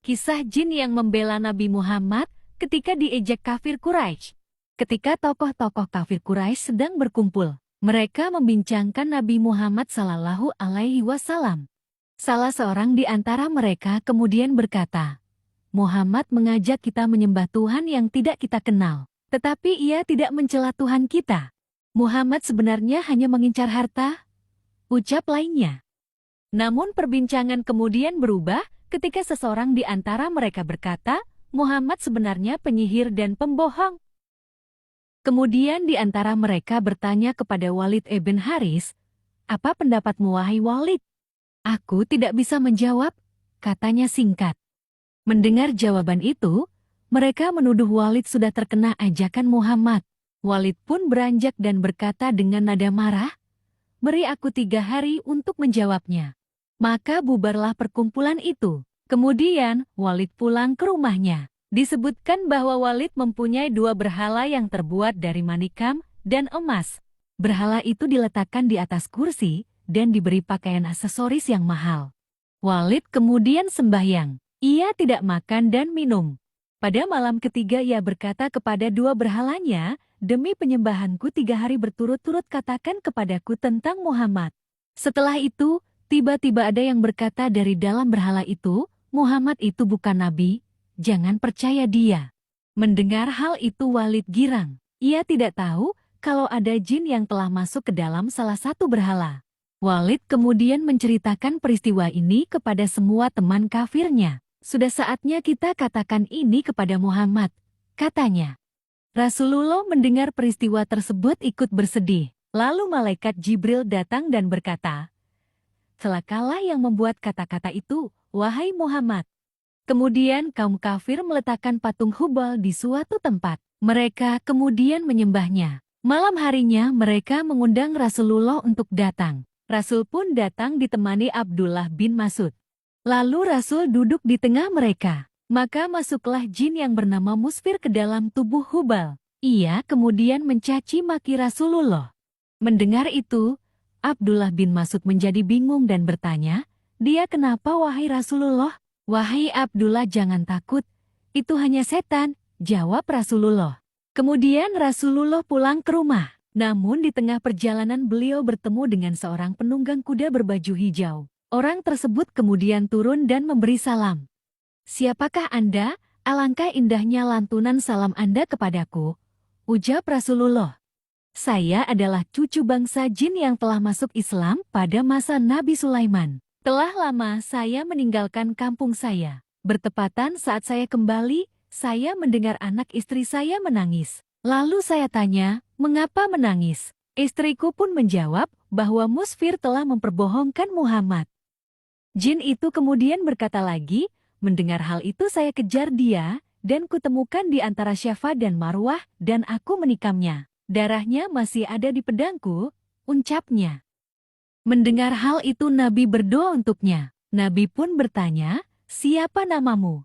Kisah jin yang membela Nabi Muhammad ketika diejek kafir Quraisy. Ketika tokoh-tokoh kafir Quraisy sedang berkumpul, mereka membincangkan Nabi Muhammad Sallallahu Alaihi Wasallam. Salah seorang di antara mereka kemudian berkata, Muhammad mengajak kita menyembah Tuhan yang tidak kita kenal, tetapi ia tidak mencela Tuhan kita. Muhammad sebenarnya hanya mengincar harta, ucap lainnya. Namun perbincangan kemudian berubah ketika seseorang di antara mereka berkata, Muhammad sebenarnya penyihir dan pembohong. Kemudian di antara mereka bertanya kepada Walid ibn Haris, apa pendapatmu wahai Walid? Aku tidak bisa menjawab, katanya singkat. Mendengar jawaban itu, mereka menuduh Walid sudah terkena ajakan Muhammad. Walid pun beranjak dan berkata dengan nada marah, beri aku 3 hari untuk menjawabnya. Maka bubarlah perkumpulan itu. Kemudian, Walid pulang ke rumahnya. Disebutkan bahwa Walid mempunyai 2 berhala yang terbuat dari manikam dan emas. Berhala itu diletakkan di atas kursi dan diberi pakaian aksesoris yang mahal. Walid kemudian sembahyang. Ia tidak makan dan minum. Pada malam ketiga ia berkata kepada 2 berhalanya, demi penyembahanku 3 hari berturut-turut katakan kepadaku tentang Muhammad. Setelah itu, tiba-tiba ada yang berkata dari dalam berhala itu, Muhammad itu bukan nabi, jangan percaya dia. Mendengar hal itu Walid girang. Ia tidak tahu kalau ada jin yang telah masuk ke dalam salah satu berhala. Walid kemudian menceritakan peristiwa ini kepada semua teman kafirnya. Sudah saatnya kita katakan ini kepada Muhammad, katanya. Rasulullah mendengar peristiwa tersebut ikut bersedih. Lalu malaikat Jibril datang dan berkata, celakalah yang membuat kata-kata itu, wahai Muhammad. Kemudian kaum kafir meletakkan patung Hubal di suatu tempat. Mereka kemudian menyembahnya. Malam harinya mereka mengundang Rasulullah untuk datang. Rasul pun datang ditemani Abdullah bin Mas'ud. Lalu Rasul duduk di tengah mereka. Maka masuklah jin yang bernama Musfir ke dalam tubuh Hubal. Ia kemudian mencaci maki Rasulullah. Mendengar itu, Abdullah bin Mas'ud menjadi bingung dan bertanya, dia kenapa wahai Rasulullah? Wahai Abdullah jangan takut, itu hanya setan, jawab Rasulullah. Kemudian Rasulullah pulang ke rumah. Namun di tengah perjalanan beliau bertemu dengan seorang penunggang kuda berbaju hijau. Orang tersebut kemudian turun dan memberi salam. Siapakah Anda? Alangkah indahnya lantunan salam Anda kepadaku, ujar Rasulullah. Saya adalah cucu bangsa jin yang telah masuk Islam pada masa Nabi Sulaiman. Telah lama saya meninggalkan kampung saya. Bertepatan saat saya kembali, saya mendengar anak istri saya menangis. Lalu saya tanya, mengapa menangis? Istriku pun menjawab bahwa Musfir telah memperbohongkan Muhammad. Jin itu kemudian berkata lagi, mendengar hal itu saya kejar dia, dan kutemukan di antara Syafa dan Marwah, dan aku menikamnya. Darahnya masih ada di pedangku, ucapnya. Mendengar hal itu Nabi berdoa untuknya. Nabi pun bertanya, siapa namamu?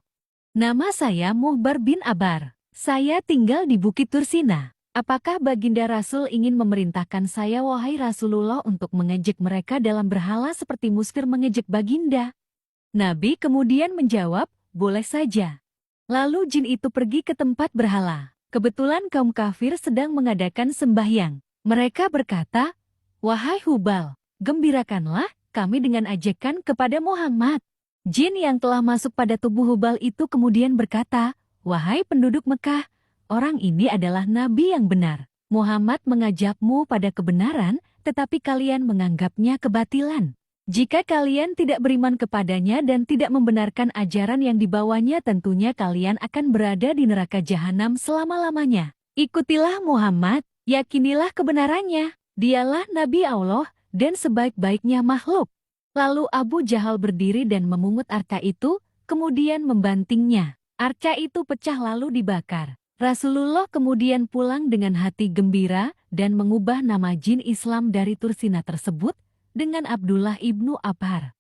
Nama saya Muhbar bin Abar. Saya tinggal di Bukit Tursina. Apakah Baginda Rasul ingin memerintahkan saya wahai Rasulullah untuk mengejek mereka dalam berhala seperti Musfir mengejek Baginda? Nabi kemudian menjawab, boleh saja. Lalu jin itu pergi ke tempat berhala. Kebetulan kaum kafir sedang mengadakan sembahyang. Mereka berkata, wahai Hubal, gembirakanlah kami dengan ajakan kepada Muhammad. Jin yang telah masuk pada tubuh Hubal itu kemudian berkata, wahai penduduk Mekah, orang ini adalah nabi yang benar. Muhammad mengajakmu pada kebenaran, tetapi kalian menganggapnya kebatilan. Jika kalian tidak beriman kepadanya dan tidak membenarkan ajaran yang dibawanya, tentunya kalian akan berada di neraka jahanam selama-lamanya. Ikutilah Muhammad, yakinilah kebenarannya. Dialah Nabi Allah dan sebaik-baiknya makhluk. Lalu Abu Jahal berdiri dan memungut arca itu, kemudian membantingnya. Arca itu pecah lalu dibakar. Rasulullah kemudian pulang dengan hati gembira dan mengubah nama jin Islam dari Tursina tersebut dengan Abdullah ibnu Abhar.